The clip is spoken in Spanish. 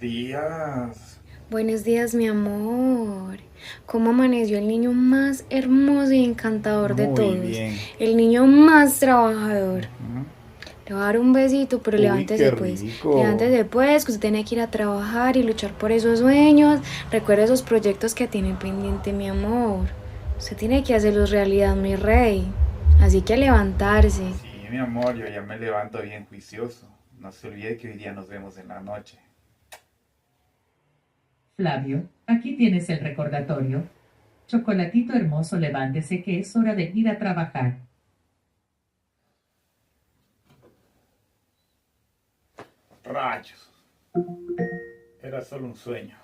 días. Buenos días, mi amor. ¿Cómo amaneció el niño más hermoso y encantador de Muy todos? bien. El niño más trabajador. Ujú. Le voy a dar un besito, pero Uy, qué levántese pues. rico. Levántese pues, que usted tiene que ir a trabajar y luchar por esos sueños. Recuerda esos proyectos que tiene pendiente, mi amor. Usted tiene que hacerlos realidad, mi rey. Así que a levantarse. Sí, mi amor, yo ya me levanto bien juicioso. No se olvide que hoy día nos vemos en la noche. Flavio, aquí tienes el recordatorio. Chocolatito hermoso, levántese que es hora de ir a trabajar. Rayos. Era solo un sueño.